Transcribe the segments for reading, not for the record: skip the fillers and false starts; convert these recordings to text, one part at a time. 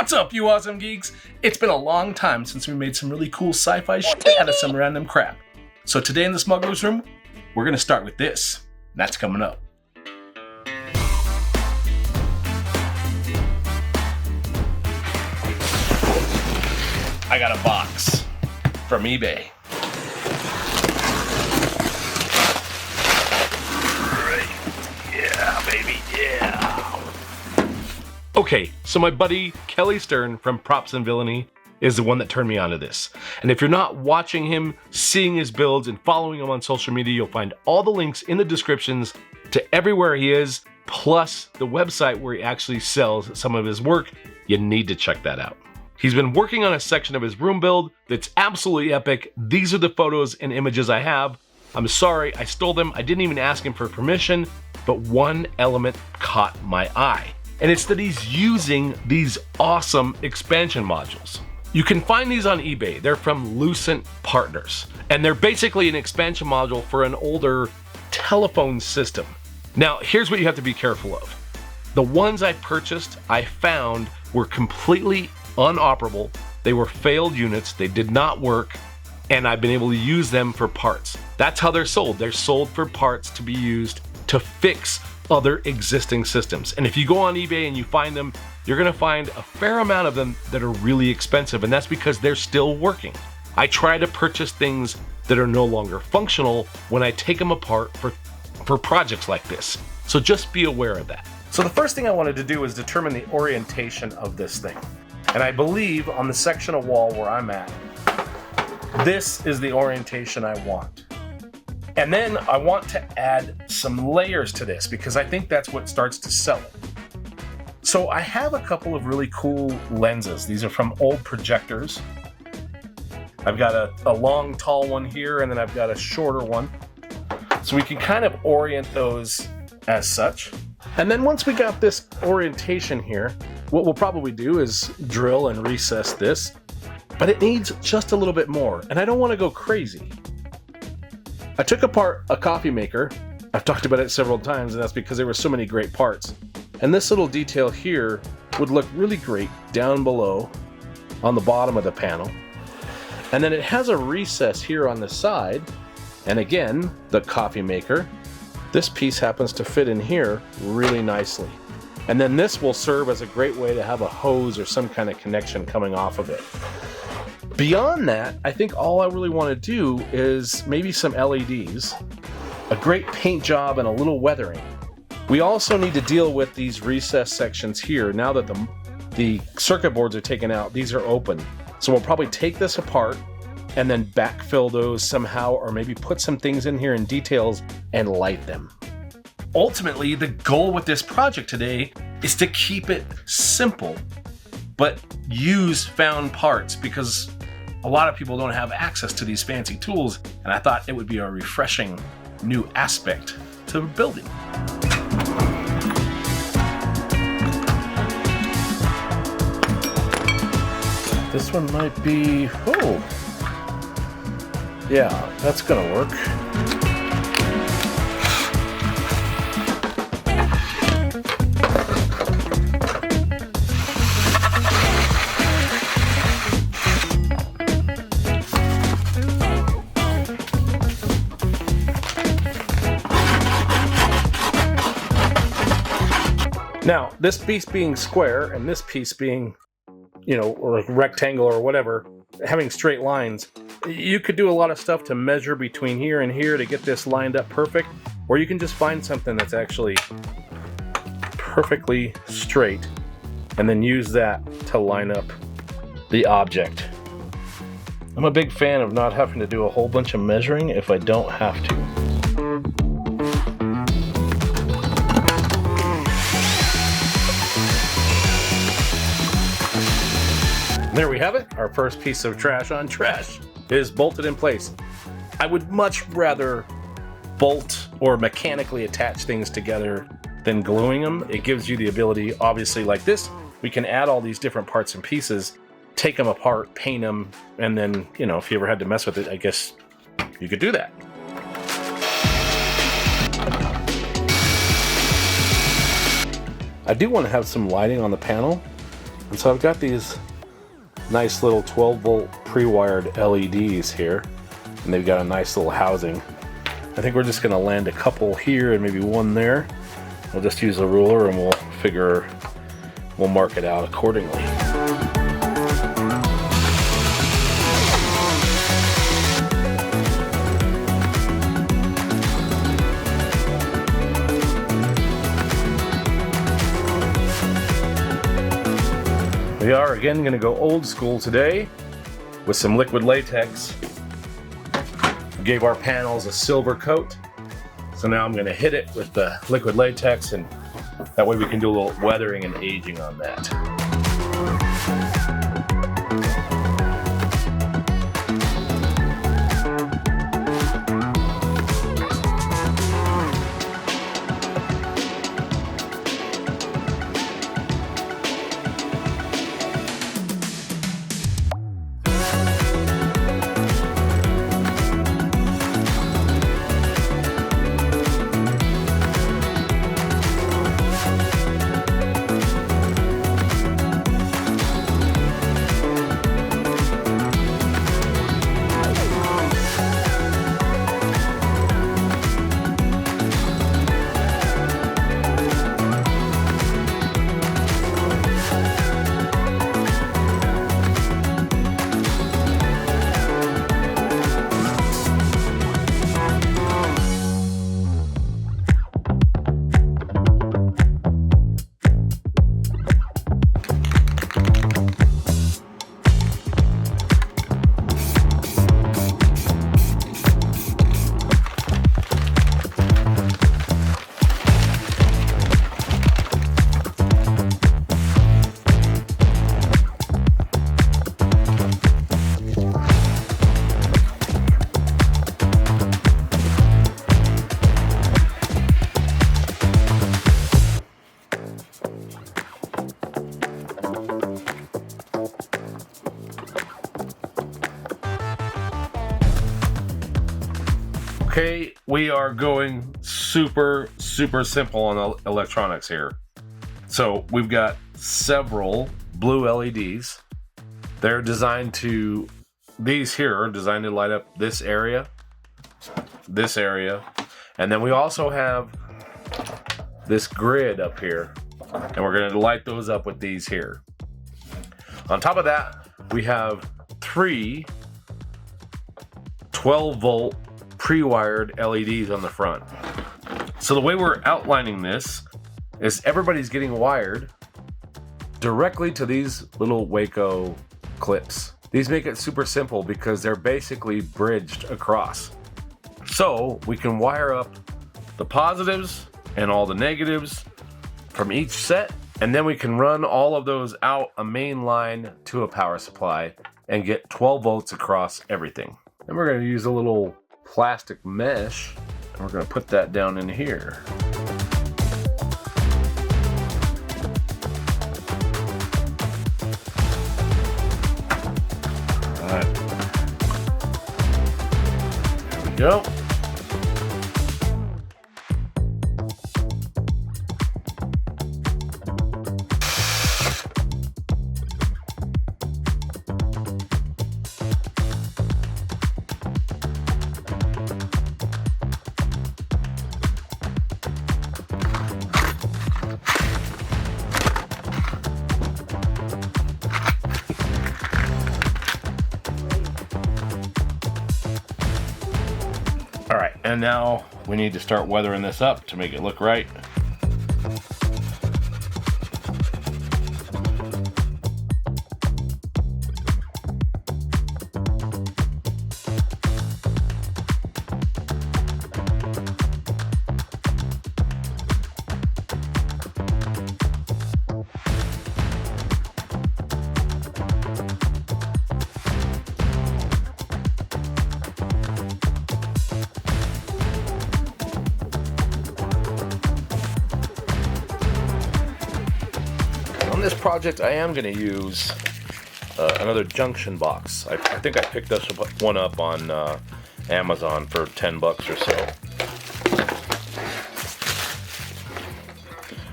What's up, you awesome geeks? It's been a long time since we made some really cool sci-fi shit out of some random crap. So today in the Smugglers Room, we're gonna start with this. That's coming up. I got a box from eBay. Yeah, baby, yeah. Okay, so my buddy Kelly Stern from Props and Villainy is the one that turned me onto this. And if you're not watching him, seeing his builds, and following him on social media, you'll find all the links in the descriptions to everywhere he is, plus the website where he actually sells some of his work. You need to check that out. He's been working on a section of his room build that's absolutely epic. These are the photos and images I have. I'm sorry, I stole them. I didn't even ask him for permission, but one element caught my eye. And it's that he's using these awesome expansion modules. You can find these on eBay. They're from Lucent Partners. And they're basically an expansion module for an older telephone system. Now, here's what you have to be careful of. The ones I purchased, I found were completely unoperable. They were failed units. They did not work. And I've been able to use them for parts. That's how they're sold. They're sold for parts to be used to fix other existing systems. And if you go on eBay and you find them, you're gonna find a fair amount of them that are really expensive, and that's because they're still working. I try to purchase things that are no longer functional when I take them apart for projects like this. So just be aware of that. So the first thing I wanted to do was determine the orientation of this thing. And I believe on the section of wall where I'm at, this is the orientation I want. And then I want to add some layers to this because I think that's what starts to sell it. So I have a couple of really cool lenses. These are from old projectors. I've got a long, tall one here, and then I've got a shorter one. So we can kind of orient those as such. And then once we got this orientation here, what we'll probably do is drill and recess this, but it needs just a little bit more, and I don't want to go crazy. I took apart a coffee maker. I've talked about it several times, and that's because there were so many great parts. And this little detail here would look really great down below on the bottom of the panel. And then it has a recess here on the side. And again, the coffee maker. This piece happens to fit in here really nicely. And then this will serve as a great way to have a hose or some kind of connection coming off of it. Beyond that, I think all I really want to do is maybe some LEDs, a great paint job, and a little weathering. We also need to deal with these recessed sections here. Now that the circuit boards are taken out, these are open. So we'll probably take this apart and then backfill those somehow, or maybe put some things in here in details and light them. Ultimately, the goal with this project today is to keep it simple, but use found parts, because a lot of people don't have access to these fancy tools, and I thought it would be a refreshing new aspect to building. This one might be, oh, yeah, that's gonna work. Now, this piece being square and this piece being, or like rectangle or whatever, having straight lines, you could do a lot of stuff to measure between here and here to get this lined up perfect, or you can just find something that's actually perfectly straight and then use that to line up the object. I'm a big fan of not having to do a whole bunch of measuring if I don't have to. There we have it. Our first piece of trash on trash is bolted in place. I would much rather bolt or mechanically attach things together than gluing them. It gives you the ability, obviously like this, we can add all these different parts and pieces, take them apart, paint them, and then, if you ever had to mess with it, I guess you could do that. I do want to have some lighting on the panel. And so I've got these nice little 12 volt pre-wired LEDs here, and they've got a nice little housing. I think we're just going to land a couple here and maybe one there. We'll just use a ruler and we'll mark it out accordingly. We are again going to go old school today with some liquid latex. We gave our panels a silver coat, so now I'm going to hit it with the liquid latex, and that way we can do a little weathering and aging on that. Okay, we are going super simple on electronics here. So we've got several blue LEDs. These here are designed to light up this area, and then we also have this grid up here, and we're going to light those up with these here. On top of that, we have 3 12 volt pre-wired LEDs on the front. So the way we're outlining this is everybody's getting wired directly to these little Waco clips. These make it super simple because they're basically bridged across. So we can wire up the positives and all the negatives from each set, and then we can run all of those out a main line to a power supply and get 12 volts across everything. Then we're going to use a little plastic mesh, and we're going to put that down in here. All right. There we go. All right, and now we need to start weathering this up to make it look right. On this project, I am going to use another junction box. I think I picked this one up on Amazon for $10 or so.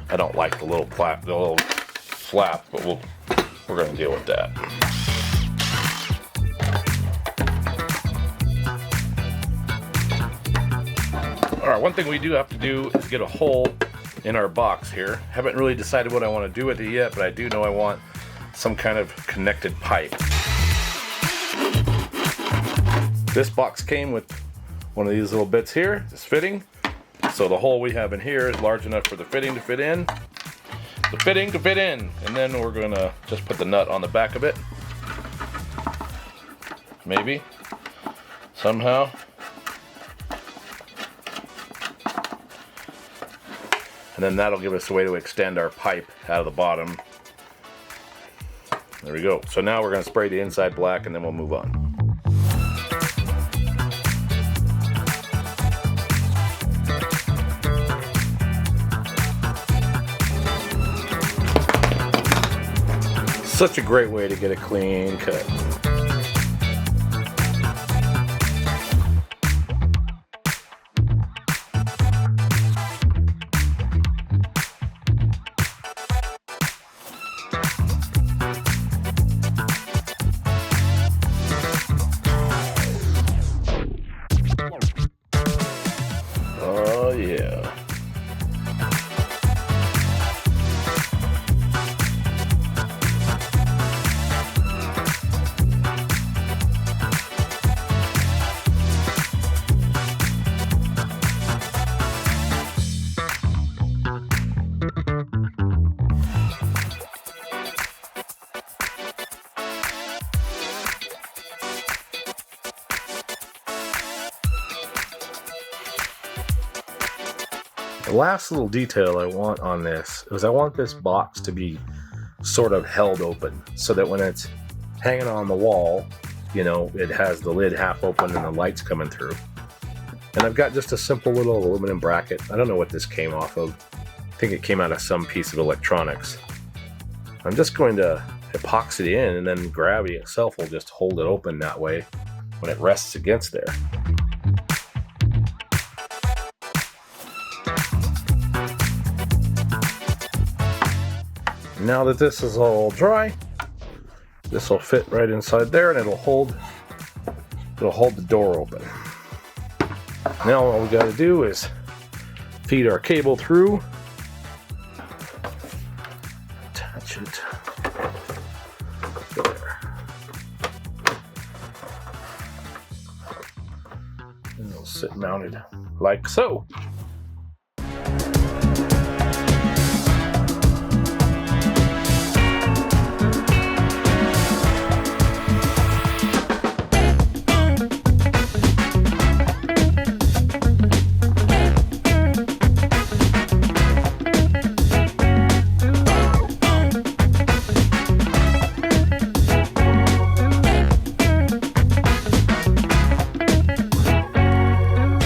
I don't like the little flap, but we're going to deal with that. Alright, one thing we do have to do is get a hole in our box here. Haven't really decided what I want to do with it yet, but I do know I want some kind of connected pipe. This box came with one of these little bits here, this fitting. So the hole we have in here is large enough for the fitting to fit in. The fitting to fit in. And then we're gonna just put the nut on the back of it. Maybe. Somehow. And then that'll give us a way to extend our pipe out of the bottom. There we go. So now we're gonna spray the inside black and then we'll move on. Such a great way to get a clean cut. Oh yeah. The last little detail I want on this is I want this box to be sort of held open so that when it's hanging on the wall, you know, it has the lid half open and the light's coming through. And I've got just a simple little aluminum bracket. I don't know what this came off of. I think it came out of some piece of electronics. I'm just going to epoxy it in, and then gravity itself will just hold it open that way when it rests against there. Now that this is all dry, this will fit right inside there and it'll hold the door open. Now all we got to do is feed our cable through, attach it there, and it'll sit mounted like so.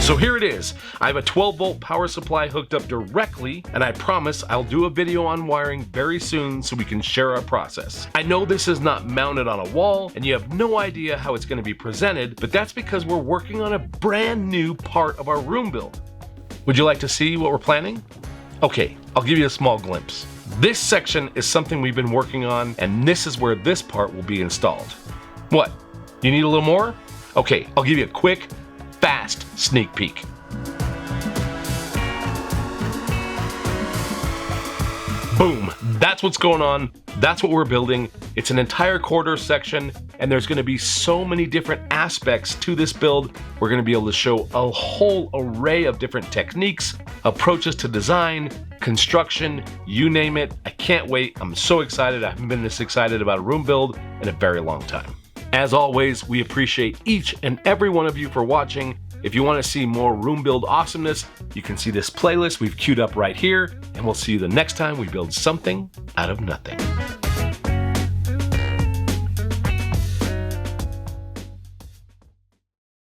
So here it is. I have a 12-volt power supply hooked up directly, and I promise I'll do a video on wiring very soon so we can share our process. I know this is not mounted on a wall, and you have no idea how it's going to be presented, but that's because we're working on a brand new part of our room build. Would you like to see what we're planning? Okay, I'll give you a small glimpse. This section is something we've been working on, and this is where this part will be installed. What? You need a little more? Okay, I'll give you a quick, fast sneak peek. Boom, that's what's going on. That's what we're building. It's an entire corridor section, and there's going to be so many different aspects to this build. We're going to be able to show a whole array of different techniques, approaches to design, construction, you name it. I can't wait. I'm so excited. I haven't been this excited about a room build in a very long time. As always, we appreciate each and every one of you for watching. If you want to see more room build awesomeness, you can see this playlist we've queued up right here, and we'll see you the next time we build something out of nothing.